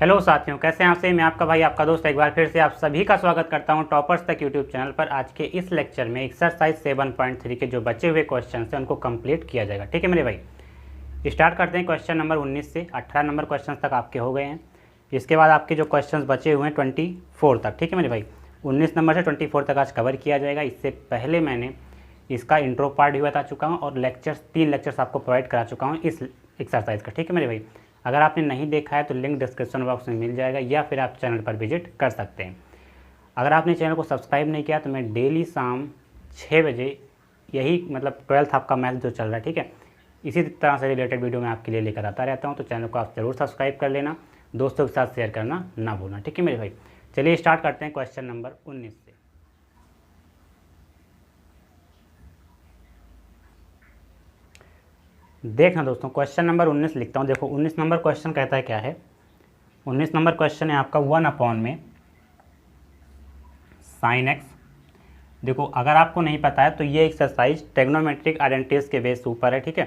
Hello साथियों, कैसे हैं आप सभी। मैं आपका भाई आपका दोस्त एक बार फिर से आप सभी का स्वागत करता हूं टॉपर्स तक यूट्यूब चैनल पर। आज के इस लेक्चर में एक्सरसाइज 7.3 के जो बचे हुए क्वेश्चन हैं उनको कंप्लीट किया जाएगा। ठीक है मेरे भाई, स्टार्ट करते हैं। क्वेश्चन नंबर 19 से 18 नंबर क्वेश्चन तक आपके हो गए हैं। इसके बाद आपके जो क्वेश्चन बचे हुए हैं 24 तक। ठीक है मेरे भाई, 19 नंबर से 24 तक आज कवर किया जाएगा। इससे पहले मैंने इसका इंट्रो पार्ट भी बता चुका हूँ और तीन लेक्चर्स आपको प्रोवाइड करा चुका हूँ इस एक्सरसाइज का। ठीक है मेरे भाई, अगर आपने नहीं देखा है तो लिंक डिस्क्रिप्शन बॉक्स में मिल जाएगा या फिर आप चैनल पर विजिट कर सकते हैं। अगर आपने चैनल को सब्सक्राइब नहीं किया तो मैं डेली शाम 6 बजे यही 12th आपका मैथ जो चल रहा है, ठीक है, इसी तरह से रिलेटेड वीडियो मैं आपके लिए लेकर आता रहता हूँ। तो चैनल को आप ज़रूर सब्सक्राइब कर लेना, दोस्तों के साथ शेयर करना ना भूलना। ठीक है मेरे भाई, चलिए स्टार्ट करते हैं क्वेश्चन नंबर 19 से। देखना दोस्तों, क्वेश्चन नंबर 19 लिखता हूँ। देखो 19 नंबर क्वेश्चन कहता है क्या है। 19 नंबर क्वेश्चन है आपका 1 में साइन एक्स। देखो अगर आपको नहीं पता है तो ये एक्सरसाइज ट्रिग्नोमेट्रिक आइडेंटिटीज के बेस ऊपर है। ठीक है,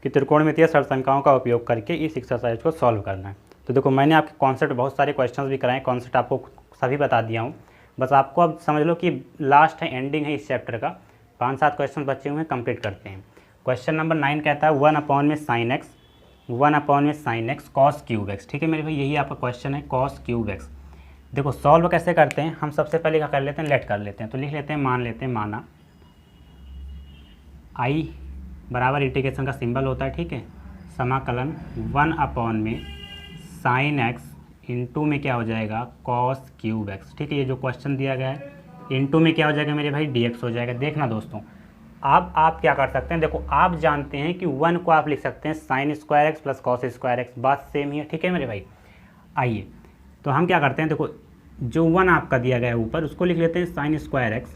कि त्रिकोणमितीय सरसंख्याओं का उपयोग करके इस एक्सरसाइज को सॉल्व करना है। तो देखो मैंने आपके कॉन्सेप्ट बहुत सारे क्वेश्चन भी कराए, कॉन्सेप्ट आपको सभी बता दिया हूँ। बस आपको अब समझ लो कि लास्ट है, एंडिंग है इस चैप्टर का। 5-7 क्वेश्चन बचे हुए हैं, कंप्लीट करते हैं। क्वेश्चन नंबर 9 कहता है 1 में साइन एक्स, 1 में sine x cos cube x. ठीक है मेरे भाई, यही आपका क्वेश्चन है, कॉस क्यूब एक्स। देखो सॉल्व कैसे करते हैं, हम सबसे पहले क्या कर लेते हैं, लेट कर लेते हैं। तो लिख लेते हैं, मान लेते हैं, माना आई बराबर इंटीग्रेशन का सिंबल होता है। ठीक है, समाकलन 1 में साइन एक्स इंटू में क्या हो जाएगा, कॉस क्यूब एक्स। ठीक है, ये जो क्वेश्चन दिया गया है इंटू में क्या हो जाएगा मेरे भाई, डीएक्स हो जाएगा। देखना दोस्तों, अब आप क्या कर सकते हैं, देखो आप जानते हैं कि 1 को आप लिख सकते हैं sine square x plus cos square x, बात सेम ही है। ठीक है मेरे भाई, आइए तो हम क्या करते हैं, देखो जो 1 आपका दिया गया है ऊपर उसको लिख लेते हैं साइन स्क्वायर एक्स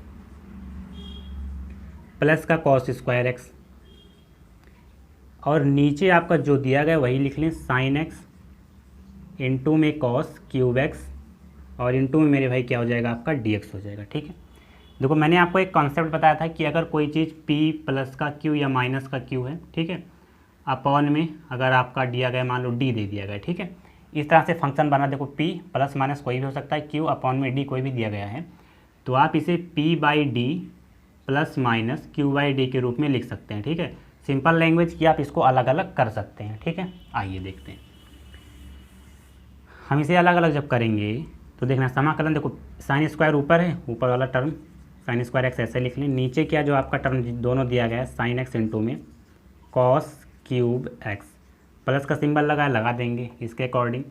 प्लस का कॉस स्क्वायर एक्स, और नीचे आपका जो दिया गया है वही लिख लें साइन एक्स इंटू में कॉस क्यूब एक्स, और इंटू में मेरे भाई क्या हो जाएगा आपका डीएक्स हो जाएगा। ठीक है, देखो मैंने आपको एक कॉन्सेप्ट बताया था कि अगर कोई चीज़ p प्लस का q या माइनस का q है, ठीक है, अपॉन में अगर आपका दिया गया मान लो d दे दिया गया, ठीक है, इस तरह से फंक्शन बना। देखो p प्लस माइनस कोई भी हो सकता है, q अपॉन में d कोई भी दिया गया है, तो आप इसे p/d प्लस माइनस q/d के रूप में लिख सकते हैं। ठीक है, सिंपल लैंग्वेज की आप इसको अलग अलग कर सकते हैं। ठीक है, आइए देखते हैं हम इसे अलग अलग जब करेंगे तो देखना समाकलन, देखो साइन स्क्वायर ऊपर है, ऊपर वाला टर्म साइन स्क्वायर एक्स ऐसे लिख लें, नीचे क्या जो आपका टर्म दोनों दिया गया है साइन एक्स इंटू में कॉस क्यूब एक्स, प्लस का सिंबल लगा देंगे इसके अकॉर्डिंग।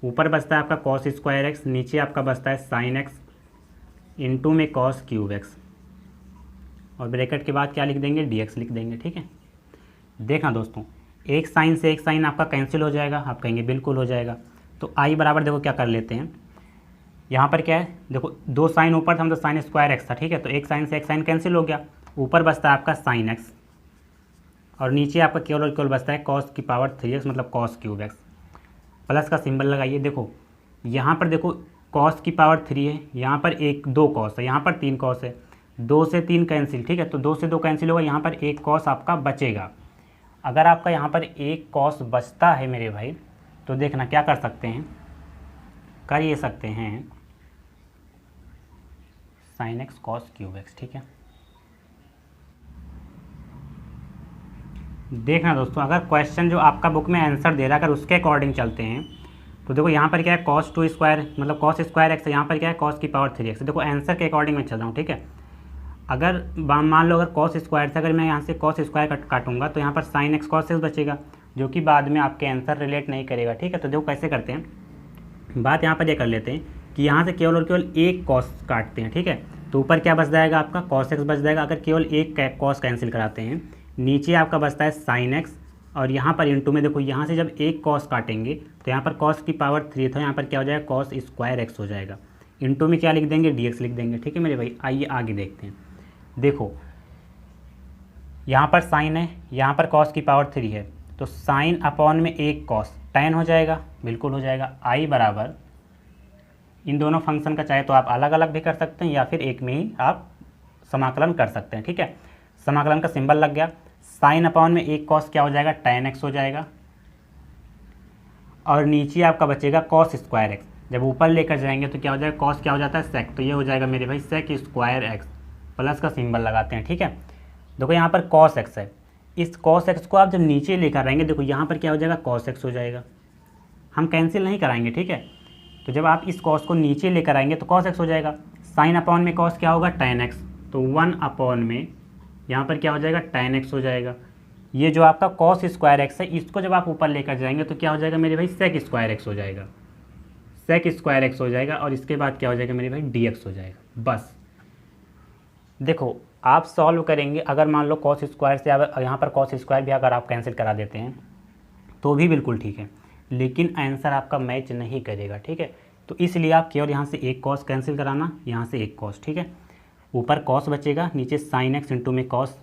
ऊपर बचता है आपका कॉस स्क्वायर एक्स, नीचे आपका बचता है साइन एक्स इंटू में कॉस क्यूब एक्स, और ब्रैकेट के बाद क्या लिख देंगे, डी एक्स लिख देंगे। ठीक है, देखना दोस्तों, एक साइन से एक साइन आपका कैंसिल हो जाएगा, आप कहेंगे बिल्कुल हो जाएगा। तो आई बराबर देखो क्या कर लेते हैं, यहाँ पर क्या है, देखो दो साइन ऊपर था, मतलब साइन स्क्वायर एक्स था। ठीक है, तो एक साइन से एक साइन कैंसिल हो गया, ऊपर बचता है आपका साइन एक्स, और नीचे आपका केवल और केवल बचता है कॉस की पावर 3x मतलब कॉस क्यूब एक्स। प्लस का सिंबल लगाइए, देखो यहाँ पर देखो कॉस की पावर 3 है, यहाँ पर 2 कॉस है, यहाँ पर 3 कॉस है, 2 से 3 कैंसिल। ठीक है, तो 2 से 2 कैंसिल होगा, यहाँ पर 1 कॉस आपका बचेगा। अगर आपका यहाँ पर 1 कॉस बचता है मेरे भाई, तो देखना क्या कर सकते हैं, कर ये सकते हैं sine x cos cube x. ठीक है, देखना दोस्तों, अगर क्वेश्चन जो आपका बुक में आंसर दे रहा है अगर उसके अकॉर्डिंग चलते हैं तो देखो यहाँ पर क्या है कॉस 2 स्क्वायर मतलब कॉस स्क्वायर एक्स है, यहाँ पर क्या है कॉस की पावर 3x। देखो आंसर के अकॉर्डिंग मैं चल रहा हूँ। ठीक है, अगर मान लो अगर कॉस स्क्वायर से अगर मैं यहाँ से कॉस स्क्वायर काटूंगा तो यहाँ पर साइन एक्स कॉस एक्स बचेगा, जो कि बाद में आपके आंसर रिलेट नहीं करेगा। ठीक है, तो देखो कैसे करते हैं, बात यहाँ पर ये कर लेते हैं कि यहाँ से केवल और केवल एक कॉस काटते हैं। ठीक है, तो ऊपर क्या बच जाएगा आपका कॉस एक्स बच जाएगा, अगर केवल एक कॉस कैंसिल कराते हैं, नीचे आपका बचता है साइन एक्स, और यहाँ पर इंटू में देखो यहाँ से जब एक कॉस काटेंगे तो यहाँ पर कॉस की पावर 3 था, यहाँ पर क्या हो जाएगा कॉस स्क्वायर एक्स हो जाएगा, इंटू में क्या लिख देंगे डी एक्स लिख देंगे। ठीक है मेरे भाई, आइए आगे देखते हैं। देखो यहाँ पर साइन है, यहाँ पर कॉस की पावर 3 है, तो साइन अपॉन में एक कॉस tan हो जाएगा, बिल्कुल हो जाएगा। आई बराबर इन दोनों फंक्शन का चाहे तो आप अलग अलग भी कर सकते हैं या फिर एक में ही आप समाकलन कर सकते हैं। ठीक है, समाकलन का सिंबल लग गया, साइन अपॉन में एक कॉस क्या हो जाएगा tan x हो जाएगा, और नीचे आपका बचेगा कॉस स्क्वायर एक्स। जब ऊपर लेकर जाएंगे तो क्या हो जाएगा, कॉस क्या हो जाता है सेक, तो ये हो जाएगा मेरे भाई सेक स्क्वायर एक्स, प्लस का सिंबल लगाते हैं। ठीक है, देखो यहाँ पर कॉस एक्स है, इस कॉस एक्स को आप जब नीचे लेकर आएंगे, देखो यहाँ पर क्या हो जाएगा, कॉस एक्स हो जाएगा, हम कैंसिल नहीं कराएंगे। ठीक है, तो जब आप इस कॉस को नीचे लेकर आएंगे तो कॉस एक्स हो जाएगा, साइन अपॉन में कॉस क्या होगा, टेन एक्स, तो 1 अपॉन में यहाँ पर क्या हो जाएगा, टेन एक्स हो जाएगा। ये जो आपका कॉस स्क्वायर एक्स है, इसको जब आप ऊपर लेकर जाएंगे तो क्या हो जाएगा मेरे भाई, सेक स्क्वायर एक्स हो जाएगा, सेक स्क्वायर एक्स हो जाएगा। और इसके बाद क्या हो जाएगा मेरे भाई, डी एक्स हो जाएगा। बस देखो आप सॉल्व करेंगे, अगर मान लो कॉस स्क्वायर से यहाँ पर कॉस स्क्वायर भी अगर आप कैंसिल करा देते हैं तो भी बिल्कुल ठीक है, लेकिन आंसर आपका मैच नहीं करेगा। ठीक है, तो इसलिए आप केवल यहाँ से एक कॉस कैंसिल कराना, यहाँ से एक कॉस। ठीक है, ऊपर कॉस बचेगा, नीचे साइन एक्स इंटू में कॉस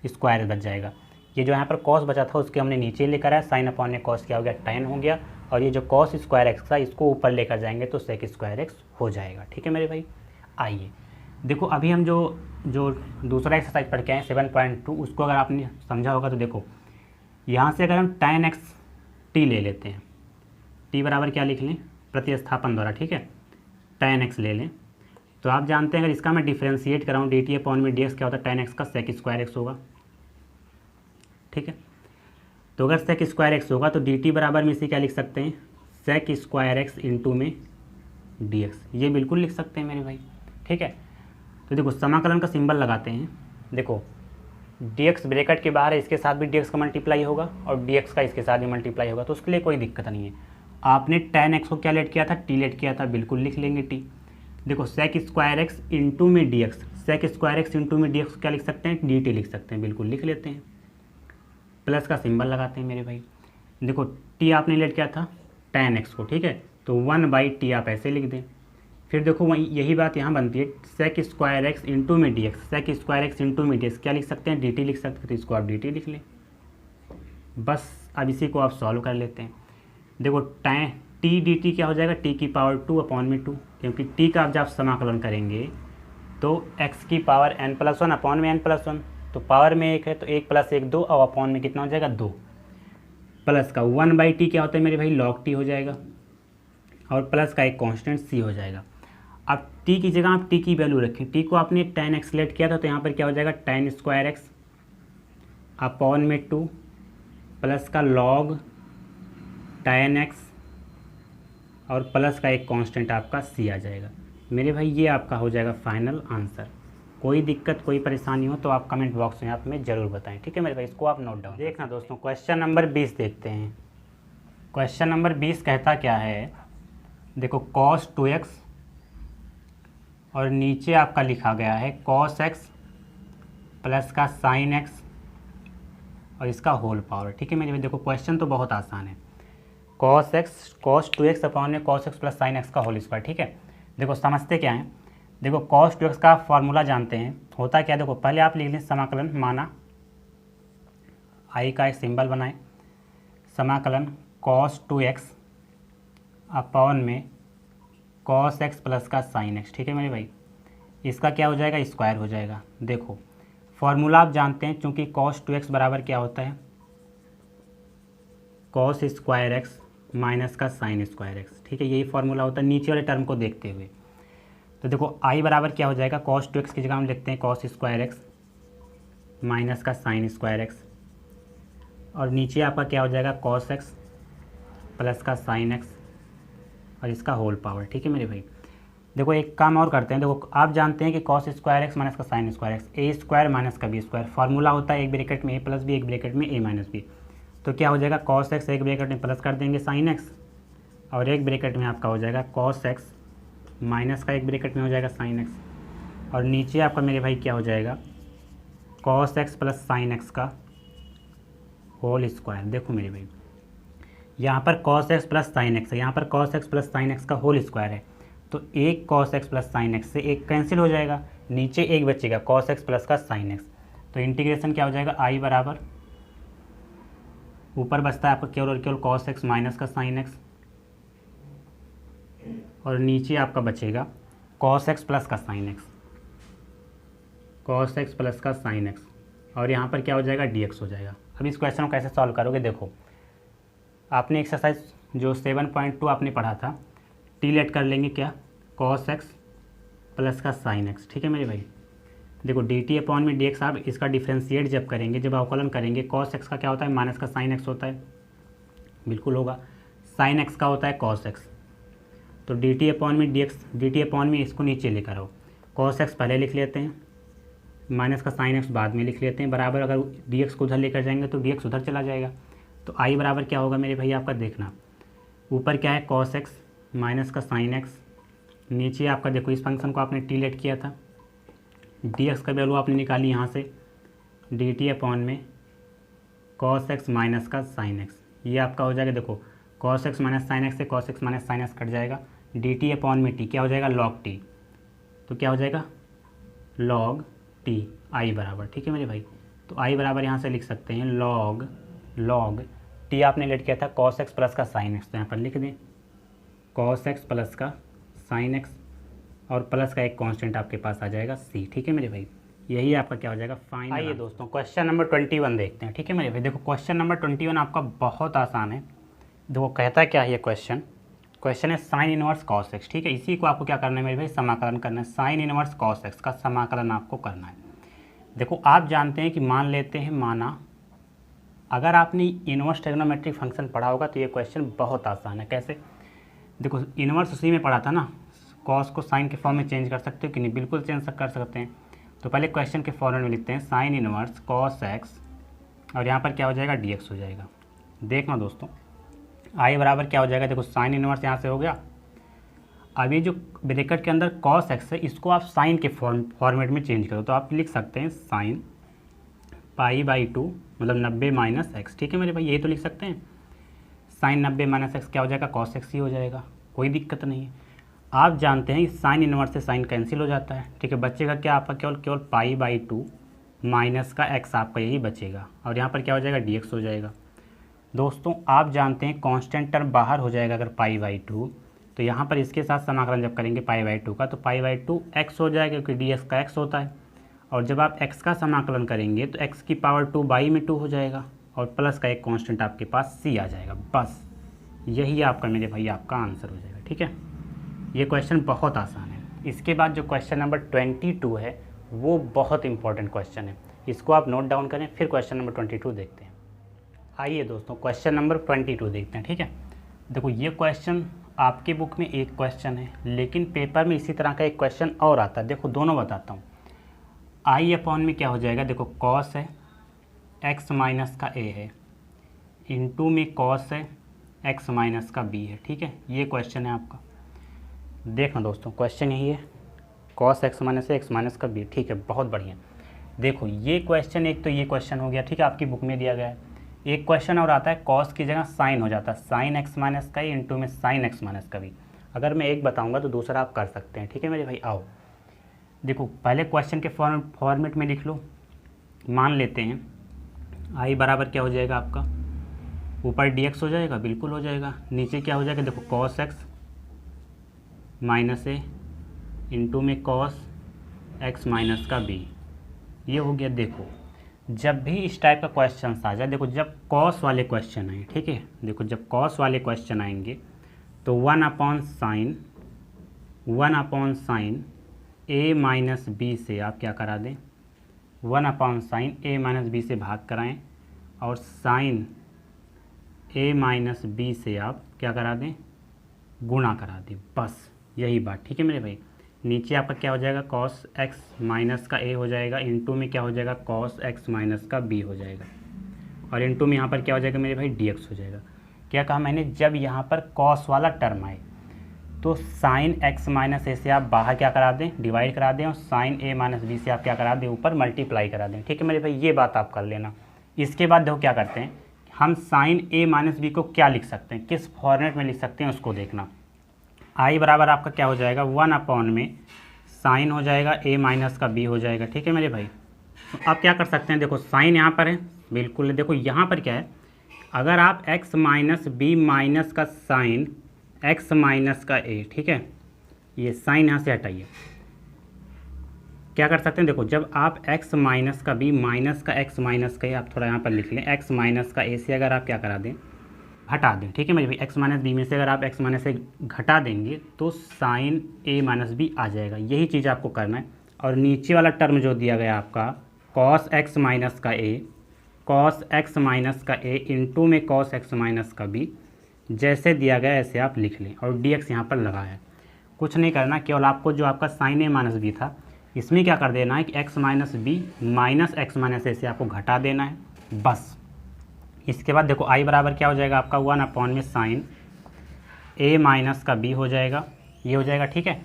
स्क्वायर बच जाएगा। ये जो यहाँ पर कॉस बचा था उसके हमने नीचे लेकर आया, साइन अपॉन में कॉस क्या हो गया, टेन हो गया, और ये जो कॉस स्क्वायर एक्स था इसको ऊपर लेकर जाएंगे तो सेक स्क्वायर एक्स हो जाएगा। ठीक है मेरे भाई, आइए देखो अभी हम जो दूसरा एक्सरसाइज पढ़ के आए 7.2, उसको अगर आपने समझा होगा तो देखो यहाँ से अगर हम tan x t ले लेते हैं, t बराबर क्या लिख लें, प्रतिस्थापन द्वारा। ठीक है, tan x ले लें, तो आप जानते हैं अगर इसका मैं डिफ्रेंशिएट कराऊँ dt अपॉन में dx क्या होता है, tan x का सेक स्क्वायर एक्स होगा। ठीक है, तो अगर सेक स्क्वायर एक्स होगा तो dt बराबर में इसे क्या लिख सकते हैं, सेक स्क्वायर एक्स इंटू में dx, ये बिल्कुल लिख सकते हैं मेरे भाई। ठीक है, तो देखो समाकलन का सिंबल लगाते हैं, देखो dx ब्रैकेट के बाहर है, इसके साथ भी dx का मल्टीप्लाई होगा और dx का इसके साथ भी मल्टीप्लाई होगा, तो उसके लिए कोई दिक्कत नहीं है। आपने tan x को क्या लेट किया था, t लेट किया था, बिल्कुल लिख लेंगे t। देखो सेक स्क्वायर एक्स इंटू में dx, sec square x into में dx क्या लिख सकते हैं, dt लिख सकते हैं, बिल्कुल लिख लेते हैं, प्लस का सिंबल लगाते हैं मेरे भाई। देखो t आपने लेट किया था tan x को, ठीक है, तो 1/t आप ऐसे लिख दें। फिर देखो वही यही बात यहाँ बनती है, सेक स्क्वायर एक्स इंटू में d x, sec square x into में डी एक्स क्या लिख सकते हैं, डी टी लिख सकते हैं, तो इसको आप डी टी लिख लें। बस अब इसी को आप सॉल्व कर लेते हैं। देखो टी डी टी क्या हो जाएगा, टी की पावर 2 अपॉन में 2, क्योंकि टी का जब आप समाकलन करेंगे तो एक्स की पावर n+1 अपॉन में n+1, तो पावर में 1 है तो 1 + 1 2, और अपॉन में कितना हो जाएगा 2, प्लस का 1/t क्या होता है मेरे भाई, लॉग टी हो जाएगा, और प्लस का एक कांस्टेंट सी हो जाएगा। अब t की जगह आप t की वैल्यू रखें, t को आपने tan x लेट किया था, तो यहाँ पर क्या हो जाएगा tan स्क्वायर एक्स अपॉन में 2 प्लस का log tan x और प्लस का एक कांस्टेंट आपका c आ जाएगा। मेरे भाई ये आपका हो जाएगा फाइनल आंसर। कोई दिक्कत कोई परेशानी हो तो आप कमेंट बॉक्स में आप हमें ज़रूर बताएं। ठीक है मेरे भाई, इसको आप नोट डाउन देखना। दोस्तों क्वेश्चन नंबर 20 देखते हैं। क्वेश्चन नंबर 20 कहता क्या है, देखो cos 2x और नीचे आपका लिखा गया है cos x प्लस का sin x और इसका होल पावर। ठीक है मेरे भाई, देखो क्वेश्चन तो बहुत आसान है, cos 2x अपॉन में cos x plus sin x का होल स्क्वायर। ठीक है, देखो समझते क्या है, देखो cos 2x का फॉर्मूला जानते हैं, होता क्या, देखो पहले आप लिख लें समाकलन, माना आई का एक सिंबल बनाएं, समाकलन cos 2x अपॉन में cos x प्लस का sin x। ठीक है मेरे भाई, इसका क्या हो जाएगा, स्क्वायर हो जाएगा। देखो फॉर्मूला आप जानते हैं, चूँकि cos 2x बराबर क्या होता है, cos स्क्वायर x माइनस का sin स्क्वायर x। ठीक है, यही फॉर्मूला होता है नीचे वाले टर्म को देखते हुए। तो देखो i बराबर क्या हो जाएगा, cos 2x की जगह हम लिखते हैं cos स्क्वायर x माइनस का sin स्क्वायर x, और नीचे आपका क्या हो जाएगा cos x प्लस का sin x और इसका होल पावर। ठीक है मेरे भाई, देखो एक काम और करते हैं, देखो आप जानते हैं कि cos स्क्वायर x माइनस का sin स्क्वायर x ए स्क्वायर माइनस का बी स्क्वायर, फार्मूला होता है एक ब्रैकेट में a प्लस बी, एक ब्रैकेट में a माइनस बी। तो क्या हो जाएगा cos x एक ब्रैकेट में प्लस कर देंगे sin x, और एक ब्रैकेट में आपका हो जाएगा cos x माइनस का एक ब्रैकेट में हो जाएगा sin x, और नीचे आपका मेरे भाई क्या हो जाएगा cos x plus sin x का होल स्क्वायर। देखो मेरे भाई यहाँ पर cos x plus sin x है, यहाँ पर cos x plus sin x का होल स्क्वायर है, तो एक cos x plus sin x से एक कैंसिल हो जाएगा, नीचे एक बचेगा cos x प्लस का sin x, तो इंटीग्रेशन क्या हो जाएगा i बराबर, ऊपर बचता है आपका केवल और केवल cos x माइनस का sin x, और नीचे आपका बचेगा cos x प्लस का sin x, cos x plus का sin x, और यहाँ पर क्या हो जाएगा dx हो जाएगा। अब इस क्वेश्चन को कैसे सॉल्व करोगे, देखो आपने एक्सरसाइज जो 7.2 आपने पढ़ा था, टी लेट कर लेंगे क्या, कॉस एक्स प्लस का साइन एक्स। ठीक है मेरे भाई, देखो डी टी अपॉन में डी एक्स, आप इसका डिफ्रेंशिएट जब करेंगे, जब अवकलन करेंगे, कॉस एक्स का क्या होता है, माइनस का साइन एक्स होता है, बिल्कुल होगा। साइन एक्स का होता है कॉस एक्स, तो डी टी अपॉन में d x, D t upon में इसको नीचे लेकर आओ, कॉस एक्स पहले लिख लेते हैं, माइनस का साइन एक्स बाद में लिख लेते हैं, बराबर अगर डी एक्स को उधर लेकर जाएंगे तो डी एक्स उधर चला जाएगा। तो आई बराबर क्या होगा मेरे भाई, आपका देखना, ऊपर क्या है कॉस एक्स माइनस का साइन एक्स, नीचे आपका देखो इस फंक्शन को आपने टी लेट किया था, डी एक्स का वैल्यू आपने निकाली यहाँ से, डी टी अपॉन में कॉस एक्स माइनस का साइन एक्स, ये आपका हो जाएगा, देखो cos x minus sine x से cos x minus sine x cut जाएगा, डी टी अपॉन में टी क्या हो जाएगा, लॉग टी, तो क्या हो जाएगा लॉग टी आई बराबर। ठीक है मेरे भाई, तो आई बराबर यहाँ से लिख सकते हैं लॉग टी आपने लेट किया था कॉस एक्स प्लस का साइन एक्स, तो यहाँ पर लिख दें कॉस एक्स प्लस का साइन एक्स और प्लस का एक कांस्टेंट आपके पास आ जाएगा सी। ठीक है मेरे भाई, यही आपका क्या हो जाएगा फाइनल। आइए दोस्तों क्वेश्चन नंबर 21 देखते हैं। ठीक है मेरे भाई, देखो क्वेश्चन नंबर 21 आपका बहुत आसान है। देखो कहता क्या है ये क्वेश्चन है साइन इनवर्स कॉस एक्स। ठीक है, इसी को आपको क्या करना है मेरे भाई, समाकलन करना है, साइन इनवर्स कॉस एक्स का समाकलन आपको करना है। देखो आप जानते हैं कि मान लेते हैं, माना अगर आपने इनवर्स ट्रिग्नोमेट्रिक फंक्शन पढ़ा होगा तो ये क्वेश्चन बहुत आसान है। कैसे, देखो इनवर्स उसी में पढ़ा था ना, कॉस को साइन के फॉर्म में चेंज कर सकते हो कि नहीं, बिल्कुल चेंज कर सकते हैं। तो पहले क्वेश्चन के फॉर्मेट में लिखते हैं साइन इनवर्स कॉस एक्स और यहाँ पर क्या हो जाएगा डी एक्स हो जाएगा। देखना दोस्तों आई बराबर क्या हो जाएगा, देखो साइन इनवर्स यहाँ से हो गया, अभी जो ब्रैकेट के अंदर कॉस एक्स है इसको आप साइन के फॉर्मेट में चेंज करो, तो आप लिख सकते हैं साइन π/2 मतलब 90 माइनस एक्स। ठीक है मेरे भाई, यही तो लिख सकते हैं, साइन 90 माइनस एक्स क्या हो जाएगा, कॉस एक्स ही हो जाएगा, कोई दिक्कत नहीं है। आप जानते हैं कि साइन इनवर्स से साइन कैंसिल हो जाता है। ठीक है, बचेगा क्या आपका, केवल π/2 माइनस का एक्स आपका यही बचेगा और यहाँ पर क्या हो जाएगा डी एक्स हो जाएगा। दोस्तों आप जानते हैं कांस्टेंट टर्म बाहर हो जाएगा अगर π/2, तो यहाँ पर इसके साथ समाकलन जब करेंगे π/2 का तो π/2 x हो जाएगा क्योंकि डी एक्स का x होता है, और जब आप x का समाकलन करेंगे तो x की पावर 2 बाई में 2 हो जाएगा और प्लस का एक कांस्टेंट आपके पास c आ जाएगा। बस यही आपका मेरे भाई आपका आंसर हो जाएगा। ठीक है, ये क्वेश्चन बहुत आसान है। इसके बाद जो क्वेश्चन नंबर 22 है वो बहुत इंपॉर्टेंट क्वेश्चन है, इसको आप नोट डाउन करें, फिर क्वेश्चन नंबर 22 देखते हैं। आइए दोस्तों क्वेश्चन नंबर 22 देखते हैं। ठीक है, देखो ये क्वेश्चन आपके बुक में एक क्वेश्चन है, लेकिन पेपर में इसी तरह का एक क्वेश्चन और आता है। देखो दोनों बताता हूँ, आई अपॉन में क्या हो जाएगा, देखो कॉस है एक्स माइनस का ए है, इनटू में कॉस है एक्स माइनस का बी है। ठीक है, ये क्वेश्चन है आपका। देखना दोस्तों क्वेश्चन यही है, कॉस एक्स माइनस है एक्स माइनस का बी। ठीक है, बहुत बढ़िया। देखो ये क्वेश्चन, एक तो ये क्वेश्चन हो गया, ठीक है, आपकी बुक में दिया गया है। एक क्वेश्चन और आता है कॉस की जगह साइन हो जाता है, साइन एक्स माइनस का इंटू में साइन एक्स माइनस का बी। अगर मैं एक बताऊंगा तो दूसरा आप कर सकते हैं। ठीक है मेरे भाई, आओ देखो पहले क्वेश्चन के फॉर्मेट में लिख लो, मान लेते हैं आई बराबर क्या हो जाएगा आपका, ऊपर डी एक्स हो जाएगा, बिल्कुल हो जाएगा, नीचे क्या हो जाएगा, देखो कॉस एक्स माइनस ए इंटू में कॉस एक्स माइनस का बी, ये हो गया। देखो जब भी इस टाइप का क्वेश्चन आ जाए, देखो जब कॉस वाले क्वेश्चन आए, ठीक है, देखो जब कॉस वाले क्वेश्चन आएंगे तो 1/sin ए माइनस बी से आप क्या करा दें, 1/sin ए माइनस बी से भाग कराएं और साइन ए माइनस बी से आप क्या करा दें, गुणा करा दें। बस यही बात। ठीक है मेरे भाई, नीचे आपका क्या हो जाएगा, कॉस एक्स माइनस का ए हो जाएगा, इंटू में क्या हो जाएगा, कॉस एक्स माइनस का बी हो जाएगा, और इंटू में यहाँ पर क्या हो जाएगा मेरे भाई, डी एक्स हो जाएगा। क्या कहा मैंने, जब यहाँ पर कॉस वाला टर्म आए तो साइन एक्स माइनस ए से आप बाहर क्या करा दें, डिवाइड करा दें, और साइन ए माइनस बी से आप क्या करा दें, ऊपर मल्टीप्लाई करा दें। ठीक है मेरे भाई, ये बात आप कर लेना। इसके बाद देखो क्या करते हैं, हम साइन ए माइनस बी को क्या लिख सकते हैं, किस फॉर्मेट में लिख सकते हैं उसको देखना। आई बराबर आपका क्या हो जाएगा, 1 में साइन हो जाएगा ए माइनस का बी हो जाएगा। ठीक है मेरे भाई, तो आप क्या कर सकते हैं, देखो साइन यहाँ पर है, बिल्कुल देखो यहाँ पर क्या है, अगर आप x माइनस बी माइनस का साइन x माइनस का a, ठीक है, ये साइन यहाँ से हटाइए, क्या कर सकते हैं, देखो जब आप x माइनस का b माइनस का x माइनस का a, आप थोड़ा यहाँ पर लिख लें, x माइनस का a से अगर आप क्या करा दें, घटा दें, ठीक है मेरे भाई। एक्स माइनस बी में से अगर आप एक्स माइनस ए घटा देंगे तो साइन ए माइनस बी आ जाएगा, यही चीज़ आपको करना है। और नीचे वाला टर्म जो दिया गया आपका कॉस एक्स माइनस का ए, कॉस एक्स माइनस का ए इंटू में कॉस एक्स माइनस का बी, जैसे दिया गया ऐसे आप लिख लें। और डी एक्स यहाँ पर लगा है, कुछ नहीं करना, केवल आपको जो आपका साइन ए माइनस बी था इसमें क्या कर देना है कि x minus b minus x minus a से आपको घटा देना है बस। इसके बाद देखो आई बराबर क्या हो जाएगा आपका 1 में साइन ए माइनस का बी हो जाएगा, ये हो जाएगा, ठीक है।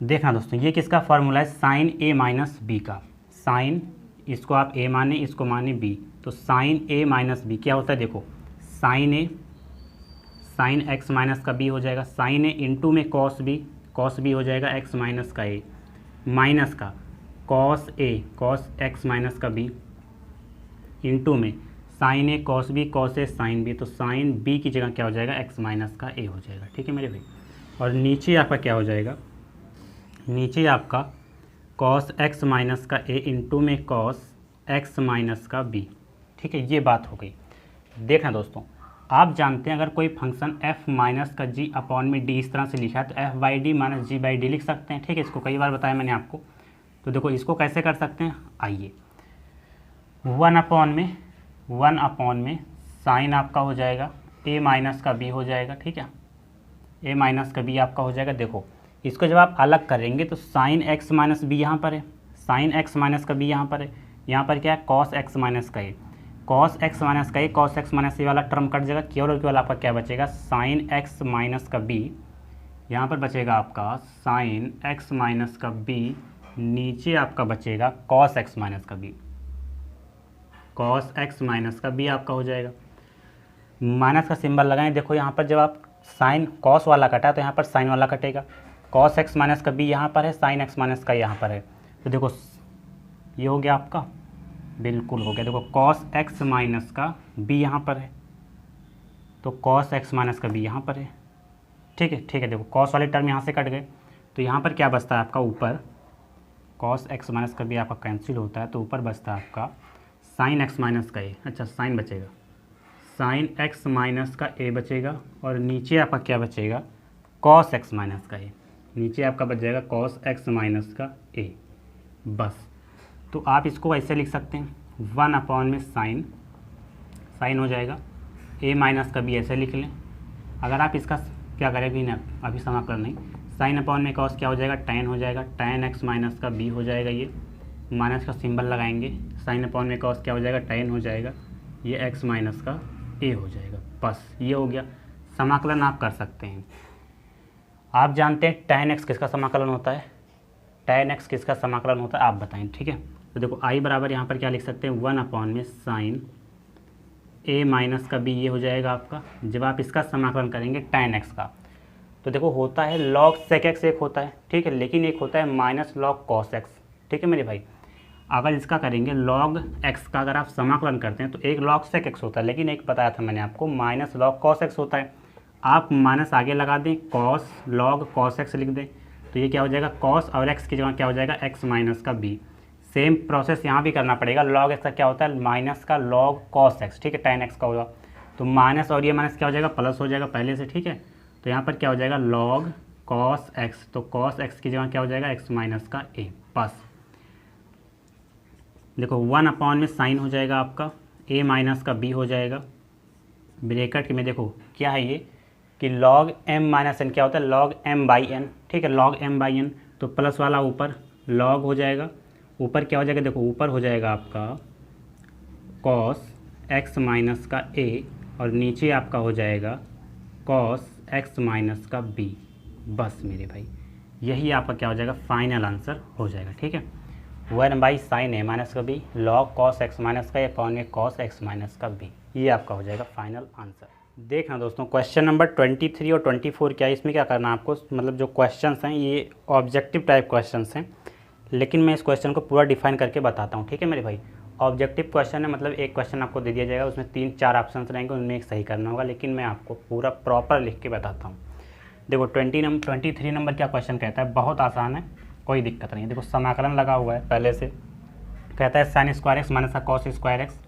देखना दोस्तों ये किसका फार्मूला है, साइन ए माइनस बी का। साइन इसको आप ए माने, इसको माने बी, तो साइन ए माइनस बी क्या होता है, देखो साइन ए, साइन एक्स माइनस का बी हो जाएगा, साइन ए इंटू में कॉस बी हो जाएगा एक्स माइनस का ए, माइनस का cos A cos x minus का बी, इंटू में sign A cos A sine B, तो साइन बी की जगह क्या हो जाएगा एक्स माइनस का ए हो जाएगा, ठीक है मेरे भाई। और नीचे आपका क्या हो जाएगा, नीचे आपका कॉस एक्स माइनस का ए इंटू में कॉस एक्स माइनस का बी, ठीक है, ये बात हो गई। देखना दोस्तों आप जानते हैं अगर कोई फंक्शन f माइनस का g अपॉन में d इस तरह से लिखा है तो f by d minus g by d लिख सकते हैं, ठीक है। इसको कई बार बताया मैंने आपको। तो देखो इसको कैसे कर सकते हैं, आइए 1 अपॉन में साइन आपका हो जाएगा a माइनस का b हो जाएगा, ठीक है, a माइनस का b आपका हो जाएगा। देखो इसको जब आप अलग करेंगे तो साइन x माइनस बी यहाँ पर है, साइन x माइनस का b यहाँ पर है, यहाँ पर क्या है कॉस x माइनस का a, कॉस एक्स माइनस का ए, कॉस एक्स माइनस ए वाला टर्म कट जाएगा, केवल और केवल आपका क्या बचेगा साइन एक्स माइनस का बी, यहाँ पर बचेगा आपका साइन एक्स माइनस का बी, नीचे आपका बचेगा कॉस एक्स माइनस का बी, कॉस एक्स माइनस का बी आपका हो जाएगा। माइनस का सिंबल लगाएं, देखो यहाँ पर जब आप साइन कॉस वाला कटा तो यहाँ पर साइन वाला कटेगा, कॉस एक्स माइनस का बी यहाँ पर है, साइन एक्स माइनस का यहाँ पर है, तो देखो ये हो गया आपका, बिल्कुल हो गया। देखो कॉस एक्स माइनस का बी यहाँ पर है, तो कॉस एक्स माइनस का बी यहाँ पर है, ठीक है, ठीक है। देखो कॉस वाले टर्म यहाँ से कट गए, तो यहाँ पर क्या बचता है आपका ऊपर, कॉस एक्स माइनस का बी आपका कैंसिल होता है, तो ऊपर बचता है आपका साइन एक्स माइनस का ए, अच्छा साइन बचेगा, साइन एक्स माइनस का ए बचेगा, और नीचे आपका क्या बचेगा कॉस एक्स माइनस का ए, नीचे आपका बच जाएगा कॉस एक्स माइनस का ए बस। तो आप इसको ऐसे लिख सकते हैं 1 अपॉन में साइन हो जाएगा, a माइनस का भी ऐसे लिख लें। अगर आप इसका क्या करें भी ना अभी समाकलन नहीं, साइन अपॉन में कॉस क्या हो जाएगा टैन हो जाएगा, टैन एक्स माइनस का b हो जाएगा, ये माइनस का सिंबल लगाएंगे, साइन अपॉन में कॉस क्या हो जाएगा टैन हो जाएगा, ये x माइनस का a हो जाएगा, बस ये हो गया। समाकलन आप कर सकते हैं। आप जानते हैं टैन एक्स किसका समाकलन होता है, टैन एक्स किसका समाकलन होता है आप बताएं, ठीक है। तो देखो आई बराबर यहाँ पर क्या लिख सकते हैं 1 अपॉन में साइन ए माइनस का बी, ये हो जाएगा आपका। जब आप इसका समाकलन करेंगे टैन एक्स का, तो देखो होता है लॉग सेक एक्स एक होता है, ठीक है, लेकिन एक होता है माइनस लॉग कॉस एक्स, ठीक है मेरे भाई। अगर इसका करेंगे लॉग एक्स का अगर आप समाकलन करते हैं तो एक लॉग सेक एक्स होता है, लेकिन एक बताया था मैंने आपको माइनस लॉग कॉस एक्स होता है। आप माइनस आगे लगा दें, कॉस लॉग कॉस एक्स लिख दें, तो ये क्या हो जाएगा कॉस और एक्स की जगह क्या हो जाएगा एक्स माइनस का बी। सेम प्रोसेस यहाँ भी करना पड़ेगा, लॉग एक्स का क्या होता है माइनस का लॉग कॉस एक्स, ठीक है, टैन एक्स का होगा, तो माइनस और ये माइनस क्या हो जाएगा प्लस हो जाएगा पहले से, ठीक है। तो यहाँ पर क्या हो जाएगा लॉग कॉस एक्स, तो कॉस एक्स की जगह क्या हो जाएगा एक्स माइनस का ए बस। देखो 1 अपॉन में साइन हो जाएगा आपका ए माइनस का बी हो जाएगा, ब्रैकेट में देखो क्या है ये कि लॉग एम माइनस एन क्या होता है लॉग एम बाई एन, ठीक है, लॉग एम बाई एन, तो प्लस वाला ऊपर लॉग हो जाएगा, ऊपर क्या हो जाएगा देखो ऊपर हो जाएगा आपका कॉस एक्स माइनस का ए, और नीचे आपका हो जाएगा कॉस एक्स माइनस का बी, बस मेरे भाई यही आपका क्या हो जाएगा फाइनल आंसर हो जाएगा, ठीक है। 1 बाई साइन ए माइनस का b log cos x minus का ए अपॉन में कॉस एक्स माइनस का बी, ये आपका हो जाएगा फाइनल आंसर। देखना दोस्तों क्वेश्चन नंबर 23 और 24 क्या है, इसमें क्या करना है आपको, मतलब जो क्वेश्चंस हैं ये ऑब्जेक्टिव टाइप क्वेश्चंस हैं, लेकिन मैं इस क्वेश्चन को पूरा डिफाइन करके बताता हूँ, ठीक है मेरे भाई। ऑब्जेक्टिव क्वेश्चन है, मतलब एक क्वेश्चन आपको दे दिया जाएगा, उसमें 3-4 ऑप्शन रहेंगे, उनमें एक सही करना होगा, लेकिन मैं आपको पूरा प्रॉपर लिख के बताता हूँ। देखो 23 नंबर क्या क्वेश्चन कहता है, बहुत आसान है, कोई दिक्कत नहीं है। देखो समाकलन लगा हुआ है पहले से, कहता है साइन स्क्वायर एक्स माइनस का cos square x,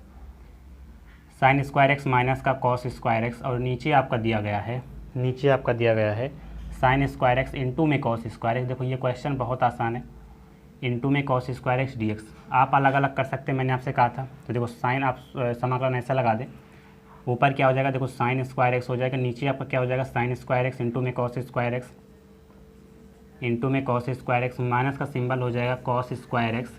sine square x minus का कॉस स्क्वायर एक्स, और नीचे आपका दिया गया है साइन स्क्वायर एक्स इंटू में कॉस स्क्वायर एक्स। देखो ये क्वेश्चन बहुत आसान है, इंटू में cos square x D x. आप अलग अलग कर सकते हैं, मैंने आपसे कहा था। तो देखो साइन आप समाकलन ऐसा लगा दें, ऊपर क्या हो जाएगा, देखो साइन स्क्वायर एक्स हो जाएगा, नीचे आपका क्या हो जाएगा साइन स्क्वायर एक्स इंटू में कॉस स्क्वायर एक्स, इंटू में कॉस स्क्वायर एक्स, माइनस का सिंबल हो जाएगा कॉस स्क्वायर एक्स,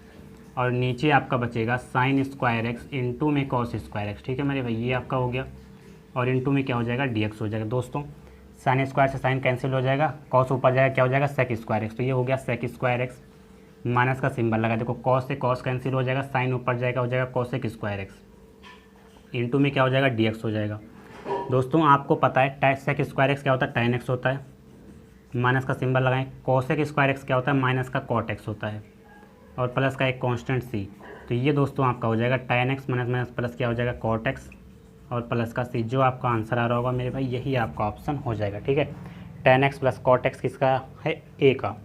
और नीचे आपका बचेगा साइन स्क्वायर एक्स इंटू में कॉस स्क्वायर एक्स। ठीक है मेरे भाई, ये आपका हो गया, और इंटू में क्या हो जाएगा डी एक्स हो जाएगा। दोस्तों साइन स्क्वायर से साइन कैंसिल हो जाएगा, कॉस ऊपर जाएगा, क्या हो जाएगा सेक स्क्वायर एक्स। तो ये हो गया सेक स्क्वायर एक्स, माइनस का सिंबल लगा, देखो कॉस से कॉस कैंसिल हो जाएगा, साइन ऊपर जाएगा, हो जाएगा कॉसेक स्क्वायर एक्स, इंटू में क्या हो जाएगा डी एक्स हो जाएगा। दोस्तों आपको पता है सेक स्क्वायर एक्स क्या होता है, tan एक्स होता है, माइनस का सिंबल लगाएं। कॉसेक स्क्वायर एक्स क्या होता है, माइनस का कॉट एक्स होता है, और प्लस का एक कांस्टेंट सी। तो ये दोस्तों आपका हो जाएगा tan x minus minus plus क्या हो जाएगा कॉट एक्स, और प्लस का सी। जो आपका आंसर आ रहा होगा मेरे भाई, यही आपका ऑप्शन हो जाएगा। ठीक है, tan x plus cot x किसका है, ए का,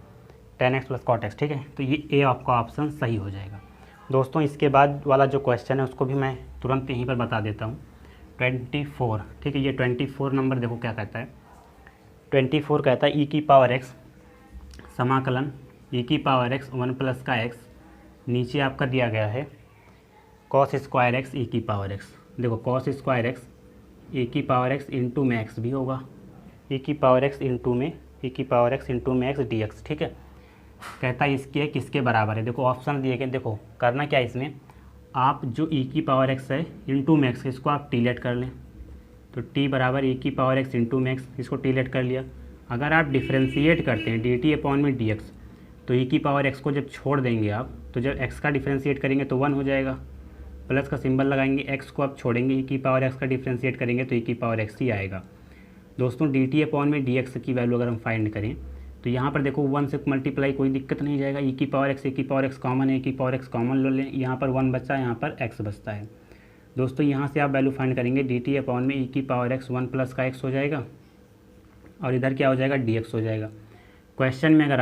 tan x plus cot x. ठीक है, तो ये ए आपका ऑप्शन सही हो जाएगा। दोस्तों इसके बाद वाला जो क्वेश्चन है उसको भी मैं तुरंत यहीं पर बता देता हूँ। 24, ठीक है, ये 24 नंबर देखो क्या कहता है। 24 कहता है ई की पावर एक्स समाकलन ई की पावर एक्स 1 प्लस का एक्स, नीचे आपका दिया गया है कॉस स्क्वायर एक्स ई की पावर एक्स। देखो कॉस स्क्वायर एक्स ई की पावर एक्स इंटू में एक्स भी होगा, ई की पावर एक्स इंटू में एक्स डी एक्स। ठीक है, कहता है इसके किसके बराबर है। देखो ऑप्शन दिए गए, देखो करना क्या है इसमें, आप जो ई की पावर एक्स है इंटू में एक्स, इसको आप टी लेट कर लें। तो टी बराबर ई की पावर एक्स इंटू में एक्स, इसको टी लेट कर लिया। अगर आप डिफ्रेंशिएट करते हैं डी टी अपॉन में डी एक्स, तो ई की पावर एक्स को जब छोड़ देंगे आप, तो जब एक्स का डिफ्रेंशिएट करेंगे तो 1 हो जाएगा, प्लस का सिंबल लगाएंगे, एक्स को आप छोड़ेंगे, ई की पावर एक्स का डिफ्रेंशिएट करेंगे तो ई की पावर एक्स ही आएगा। दोस्तों डी टी अपॉन में डी एक्स की वैल्यू अगर हम फाइंड करें तो यहाँ पर देखो 1 से मल्टीप्लाई कोई दिक्कत नहीं जाएगा, ई की पावर एक्स कॉमन है, ई की पावर एक्स कॉमन ले लें, यहाँ पर 1 बचता है, यहाँ पर एक्स बचता है। दोस्तों यहाँ से आप वैल्यू फाइंड करेंगे, डी टी अपॉन में ई की पावर एक्स 1 प्लस का एक्स हो जाएगा, और इधर क्या हो जाएगा डी एक्स हो जाएगा। क्वेश्चन में अगर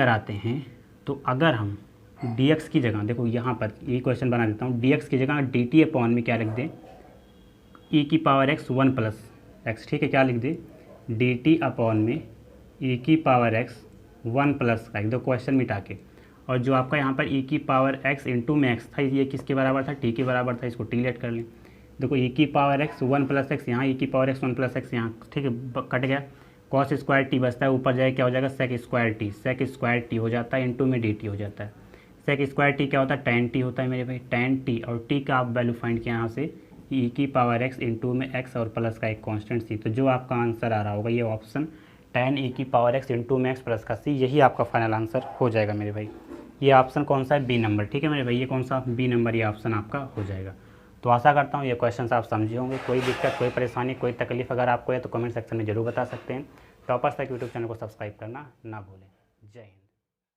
आते हैं तो अगर हम डी एक्स की जगह, देखो यहाँ पर ये क्वेश्चन बना देता हूँ, डी एक्स की जगह डी टी अपॉन में क्या लिख दें, ई की पावर एक्स 1 प्लस एक्स। ठीक है, क्या लिख दें, डी टी अपॉन में ई की पावर एक्स 1 प्लस का, दो क्वेश्चन मिटा के, और जो आपका यहाँ पर ई की पावर एक्स इंटू में एक्स था, ये किसके बराबर था, टी के बराबर था, इसको टी लेट कर लें। देखो ई की पावर एक्स 1 प्लस एक्स यहाँ, ई की पावर एक्स 1 प्लस एक्स यहाँ, ठीक है, कट गया, कॉस स्क्वायर टी बचता है, ऊपर जाए क्या हो जाएगा सेक स्क्वायर टी हो जाता है, इंटू में डी टी हो जाता है। सेक स्क्वायर टी क्या होता है, tan टी होता है मेरे भाई, tan टी, और टी का आप वैल्यू फाइंड किया यहाँ से ई की पावर एक्स इंटू में एक्स, और प्लस का एक कांस्टेंट सी। तो जो आपका आंसर आ रहा होगा ये ऑप्शन tan ई की पावर एक्स इंटू में एक्स प्लस का सी, यही आपका फाइनल आंसर हो जाएगा मेरे भाई। ये ऑप्शन कौन सा है, बी नंबर। ठीक है मेरे भाई, ये कौन सा, बी नंबर, ये ऑप्शन आपका हो जाएगा। तो आशा करता हूँ ये क्वेश्चन आप समझे होंगे। कोई दिक्कत, कोई परेशानी, कोई तकलीफ अगर आपको है तो कमेंट सेक्शन में जरूर बता सकते हैं। टॉपर्स तक यूट्यूब चैनल को सब्सक्राइब करना ना भूलें। जय हिंद।